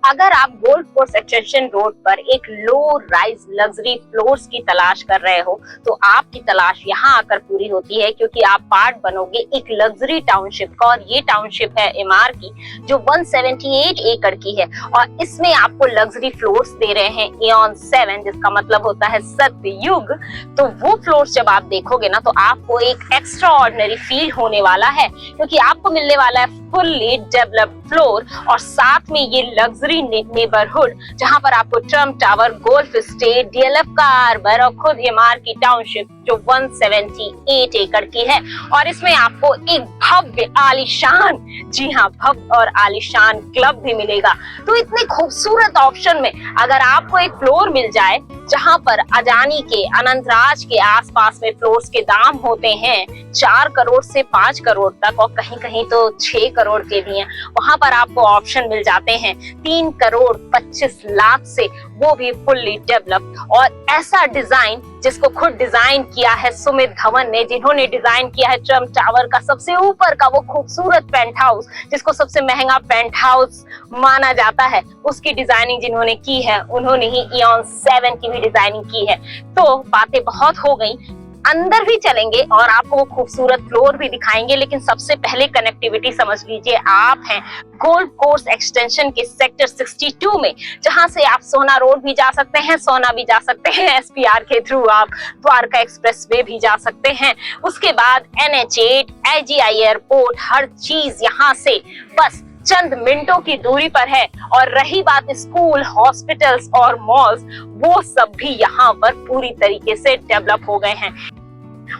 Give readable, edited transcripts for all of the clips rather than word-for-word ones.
अगर आप golf course extension road पर एक लो राइज लग्जरी फ्लोर्स की तलाश कर रहे हो तो आपकी तलाश यहाँ आकर पूरी होती है, क्योंकि आप पार्ट बनोगे एक लग्जरी टाउनशिप का। और ये टाउनशिप है एमआर की, जो 178 एकड़ की है और इसमें आपको लग्जरी फ्लोर्स दे रहे हैं इयॉन 7, जिसका मतलब होता है सत्ययुग। तो वो फ्लोर्स जब आप देखोगे ना तो आपको एक एक्स्ट्रा ऑर्डिनरी फील होने वाला है, क्योंकि आपको मिलने वाला है फुल्ली डेवलप्ड फ्लोर और साथ में ये लग्जरी नेबरहुड, जहां पर आपको Trump tower, golf state, DLF का आर्बर और खुद एमआर की टाउनशिप जो 178 एकड़ की है। और इसमें आपको एक भव्य आलीशान, जी हाँ, भव्य और आलीशान क्लब भी मिलेगा। तो इतने खूबसूरत ऑप्शन में अगर आपको एक फ्लोर मिल जाए जहां पर अडानी के, अनंतराज के आसपास में फ्लोर्स के दाम होते हैं 4 करोड़ से 5 करोड़ तक और कहीं कहीं तो 6 करोड़ के भी हैं, वहां पर आपको ऑप्शन मिल जाते हैं 3 करोड़ 25 लाख से, वो भी फुल्ली डेवलप्ड। और ऐसा डिजाइन जिसको खुद डिजाइन किया है सुमित धवन ने, जिन्होंने डिजाइन किया है ट्रम्प टावर का सबसे ऊपर का वो खूबसूरत पेंट हाउस, जिसको सबसे महंगा पेंट हाउस माना जाता है, उसकी डिजाइनिंग जिन्होंने की है उन्होंने ही इयॉन 7 की भी डिजाइनिंग की है। तो बातें बहुत हो गई, अंदर भी चलेंगे और आपको वो खूबसूरत फ्लोर भी दिखाएंगे, लेकिन सबसे पहले कनेक्टिविटी समझ लीजिए। आप हैं गोल्फ कोर्स एक्सटेंशन के सेक्टर 62 में, जहां से आप सोना रोड भी जा सकते हैं, सोना भी जा सकते हैं, एसपीआर के थ्रू आप द्वारका एक्सप्रेस वे भी जा सकते हैं। उसके बाद NH8, AGI एयरपोर्ट, हर चीज यहाँ से बस चंद मिनटों की दूरी पर है। और रही बात स्कूल, हॉस्पिटल्स और मॉल्स, वो सब भी यहाँ पर पूरी तरीके से डेवलप हो गए हैं।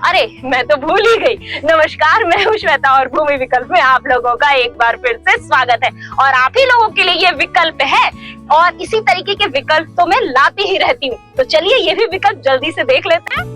अरे मैं तो भूल ही गई। नमस्कार, मैं हूं श्वेता और भूमि विकल्प में आप लोगों का एक बार फिर से स्वागत है। और आप ही लोगों के लिए ये विकल्प है और इसी तरीके के विकल्प तो मैं लाती ही रहती हूँ। तो चलिए ये भी विकल्प जल्दी से देख लेते हैं।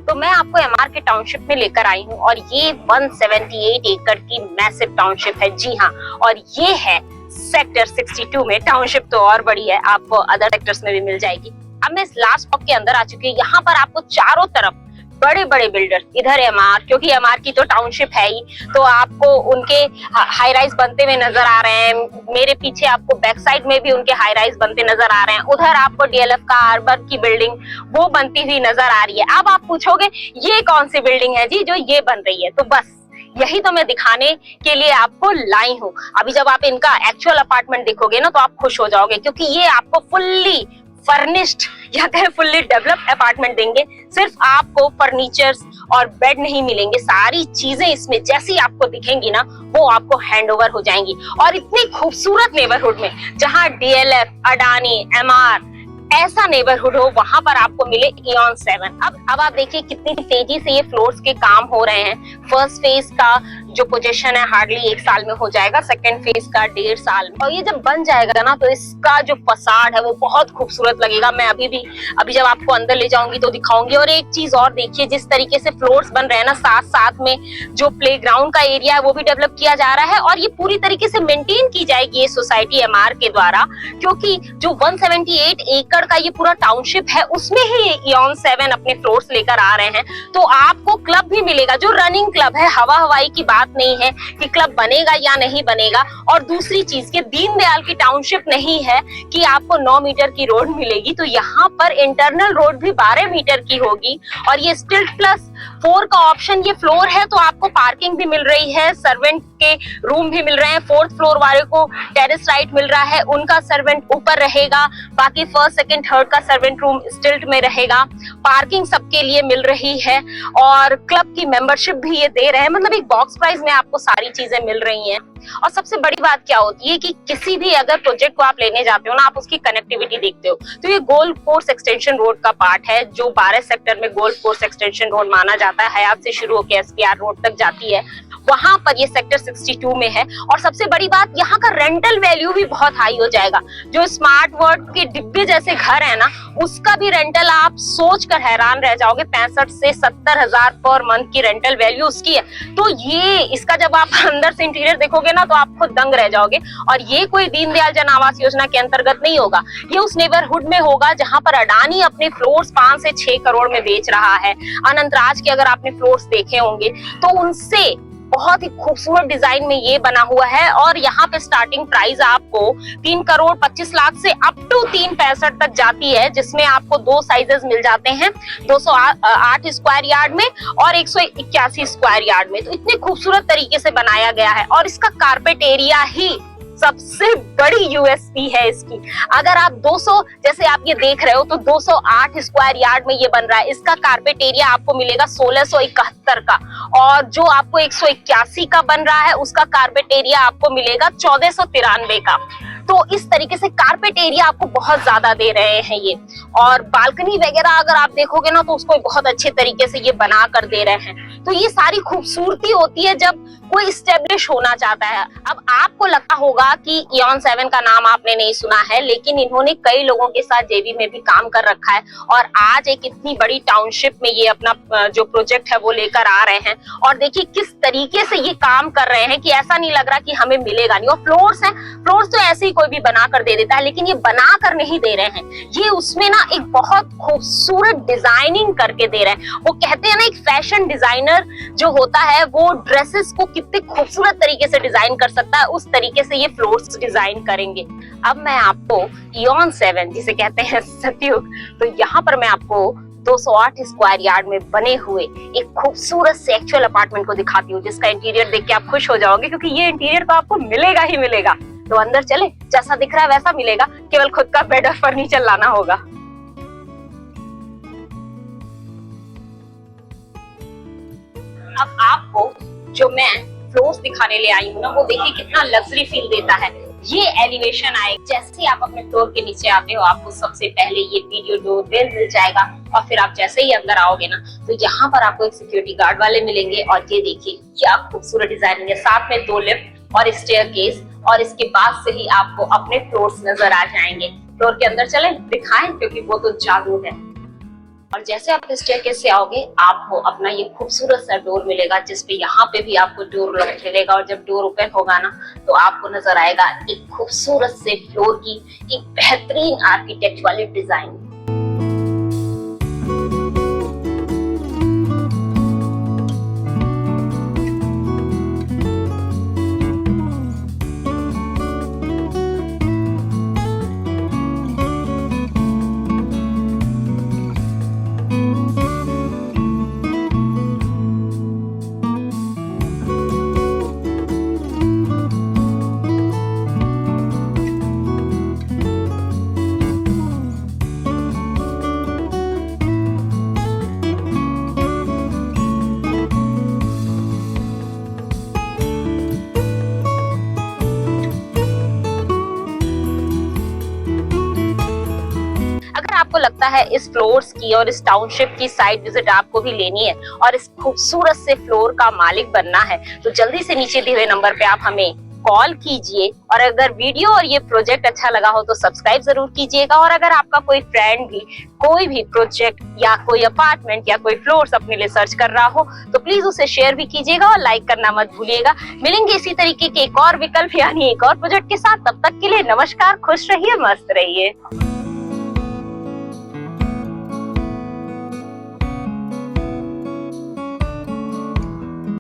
तो मैं आपको एमआर के टाउनशिप में लेकर आई हूँ और ये 178 एकड़ की मैसिव टाउनशिप है, जी हाँ। और ये है सेक्टर 62 में। टाउनशिप तो और बड़ी है, आपको अदर सेक्टर्स में भी मिल जाएगी। अब मैं इस लास्ट ब्लॉक के अंदर आ चुकी हूँ। यहाँ पर आपको चारों तरफ बड़े बड़े बिल्डर्स, इधर एमआर, क्योंकि एमआर की तो टाउनशिप है ही, तो आपको उनके हाई राइज बनते हुए नजर आ रहे हैं। मेरे पीछे आपको बैक साइड में भी उनके हाई राइज बनते नजर आ रहे हैं। उधर आपको डीएलएफ का आर्बर की बिल्डिंग वो बनती हुई नजर आ रही है। अब आप पूछोगे ये कौन सी बिल्डिंग है जी जो ये बन रही है? तो बस यही तो मैं दिखाने के लिए आपको लाई हूँ। अभी जब आप इनका एक्चुअल अपार्टमेंट देखोगे ना तो आप खुश हो जाओगे, क्योंकि ये आपको फुल्ली फर्निश्ड या कहे फुल्ली डेवलप्ड अपार्टमेंट देंगे। सिर्फ आपको फर्नीचर्स और बेड नहीं मिलेंगे, सारी चीजें इसमें जैसी आपको दिखेंगी ना वो आपको हैंडओवर हो जाएंगी। और इतनी खूबसूरत नेबरहुड में जहां डीएलएफ, अडानी, एमआर, ऐसा नेबरहुड हो, वहां पर आपको मिले इयॉन 7। अब आप देखिए कितनी तेजी से ये फ्लोर्स के काम हो रहे हैं। फर्स्ट फेज का जो पोजीशन है हार्डली 1 साल में हो जाएगा, सेकंड फेज का 1.5 साल में। और ये जब बन जाएगा ना तो इसका जो फसाड है वो बहुत खूबसूरत लगेगा। मैं अभी जब आपको अंदर ले जाऊंगी तो दिखाऊंगी। और एक चीज और देखिए, जिस तरीके से फ्लोर्स बन रहे हैं ना, साथ साथ में जो प्लेग्राउंड का एरिया है वो भी डेवलप किया जा रहा है। और ये पूरी तरीके से मेंटेन की जाएगी ये सोसाइटी एमआर के द्वारा, क्योंकि जो 178 एकड़ का ये पूरा टाउनशिप है उसमें ही इयॉन 7 अपने फ्लोर्स लेकर आ रहे हैं। तो आपको क्लब भी मिलेगा जो रनिंग क्लब है, हवा हवाई की बात नहीं है कि क्लब बनेगा या नहीं बनेगा। और दूसरी चीज के दीनदयाल की टाउनशिप नहीं है कि आपको 9 मीटर की रोड मिलेगी, तो यहाँ पर इंटरनल रोड भी 12 मीटर की होगी। और ये स्टिल्ट प्लस 4 का ऑप्शन ये फ्लोर है, तो आपको पार्किंग भी मिल रही है, सर्वेंट के रूम भी मिल रहे हैं। 4th फ्लोर वाले को टेरेस राइट मिल रहा है, उनका सर्वेंट ऊपर रहेगा। बाकी 1st, 2nd, 3rd का सर्वेंट रूम स्टिल्ट में रहेगा। पार्किंग सबके लिए मिल रही है और क्लब की मेंबरशिप भी ये दे रहे हैं। मतलब एक बॉक्स प्राइस में आपको सारी चीजें मिल रही हैं। और सबसे बड़ी बात क्या होती है कि किसी भी अगर प्रोजेक्ट को आप लेने जाते हो ना, आप उसकी कनेक्टिविटी देखते हो। तो ये गोल्फ कोर्स एक्सटेंशन रोड का पार्ट है, जो 12 सेक्टर में गोल्फ कोर्स एक्सटेंशन रोड माना जाता है। हयात से शुरू होकर एसपीआर रोड तक जाती है, वहां पर ये सेक्टर 62 में है। और सबसे बड़ी बात, यहाँ का रेंटल वैल्यू भी बहुत हाई हो जाएगा। जो स्मार्ट वर्ल्ड के डिब्बे जैसे घर है ना, उसका भी रेंटल आप सोच कर हैरान रह जाओगे। 65 से 70 हजार पर मंथ की रेंटल वैल्यू उसकी है। तो ये इसका जब आप अंदर से इंटीरियर देखोगे ना तो आप खुद दंग रह जाओगे। और ये कोई दीनदयाल जन आवास योजना के अंतर्गत नहीं होगा, ये उस नेबरहुड में होगा जहां पर अडानी अपने फ्लोर्स 5 से 6 करोड़ में बेच रहा है। अनंतराज के अगर आपने फ्लोर्स देखे होंगे तो उनसे बहुत ही खूबसूरत डिजाइन में ये बना हुआ है और यहाँ पे स्टार्टिंग प्राइस आपको 3,25,00,000 से अप टू 3,65 तक जाती है, जिसमें आपको 2 साइजेस मिल जाते हैं, 208 स्क्वायर यार्ड में और 181 स्क्वायर यार्ड में। तो इतने खूबसूरत तरीके से बनाया गया है और इसका कारपेट एरिया ही सबसे बड़ी यूएसपी है इसकी। अगर आप 200 जैसे आप ये देख रहे हो तो 208 स्क्वायर यार्ड में ये बन रहा है, इसका कारपेट एरिया आपको मिलेगा 1671 का और जो आपको 181 का बन रहा है उसका कारपेट एरिया आपको मिलेगा 1493 का। तो इस तरीके से कारपेट एरिया आपको बहुत ज्यादा दे रहे हैं ये, और बालकनी वगैरह अगर आप देखोगे ना तो उसको बहुत अच्छे तरीके से ये बना कर दे रहे हैं। तो ये सारी खूबसूरती होती है जब कोई स्टेब्लिश होना चाहता है। अब आपको लगता होगा कि इयॉन 7 का नाम आपने नहीं सुना है, लेकिन इन्होंने कई लोगों के साथ जेबी में भी काम कर रखा है और आज एक इतनी बड़ी टाउनशिप में ये अपना जो प्रोजेक्ट है वो लेकर आ रहे हैं। और देखिए किस तरीके से ये काम कर रहे हैं कि ऐसा नहीं लग रहा कि हमें मिलेगा नहीं। और फ्लोर्स हैं, फ्लोर्स तो ऐसे ही कोई भी बना कर दे देता है, लेकिन ये बना कर नहीं दे रहे हैं, ये उसमें ना एक बहुत खूबसूरत डिजाइनिंग करके दे रहे हैं। वो कहते हैं ना एक फैशन डिजाइनर जो होता है वो ड्रेसेस को कितने खूबसूरत तरीके से डिजाइन कर सकता है, उस तरीके से ये फ्लोर्स डिजाइन करेंगे। अब मैं आपको इयॉन 7 जिसे कहते हैं सतयुग, तो यहाँ पर मैं आपको 208 स्क्वायर यार्ड में बने हुए एक खूबसूरत से एक्चुअल अपार्टमेंट को दिखाती हूँ, जिसका इंटीरियर देख के आप खुश हो जाओगे, क्योंकि ये इंटीरियर तो आपको मिलेगा ही मिलेगा। तो अंदर चले, जैसा दिख रहा है वैसा मिलेगा, केवल खुद का बेड और फर्नीचर लाना होगा। अब आपको जो मैं फ्लोर्स दिखाने ले आई हूँ ना, वो देखिए कितना लग्जरी फील देता है। ये एलिवेशन आए, जैसे ही आप अपने फ्लोर के नीचे आते हो आपको सबसे पहले ये वीडियो डोरबेल मिल जाएगा और फिर आप जैसे ही अंदर आओगे ना तो यहाँ पर आपको एक सिक्योरिटी गार्ड वाले मिलेंगे। और ये देखिए क्या खूबसूरत डिजाइनिंग है, साथ में 2 लिफ्ट और स्टेयरकेस, और इसके बाद से ही आपको अपने फ्लोर्स नजर आ जाएंगे। फ्लोर के अंदर चले दिखाएं, क्योंकि वो तो जादू है। और जैसे आप स्टेयरकेस से आओगे आपको अपना ये खूबसूरत सा डोर मिलेगा, जिसपे यहाँ पे भी आपको डोर लॉक मिलेगा। और जब डोर ओपन होगा ना तो आपको नजर आएगा एक खूबसूरत से फ्लोर की एक बेहतरीन आर्किटेक्ट वाली डिजाइन। आपको लगता है इस फ्लोर्स की और इस टाउनशिप की साइट विजिट आपको भी लेनी है और इस खूबसूरत से फ्लोर का मालिक बनना है, तो जल्दी से नीचे दिए हुए नंबर पे आप हमें कॉल कीजिए। और अगर वीडियो और ये प्रोजेक्ट अच्छा लगा हो तो सब्सक्राइब जरूर कीजिएगा। और अगर आपका कोई फ्रेंड भी कोई भी प्रोजेक्ट या कोई अपार्टमेंट या कोई फ्लोर्स अपने लिए सर्च कर रहा हो तो प्लीज उसे शेयर भी कीजिएगा और लाइक करना मत भूलिएगा। मिलेंगे इसी तरीके के एक और विकल्प यानी एक और प्रोजेक्ट के साथ। तब तक के लिए नमस्कार, खुश रहिए, मस्त रहिए।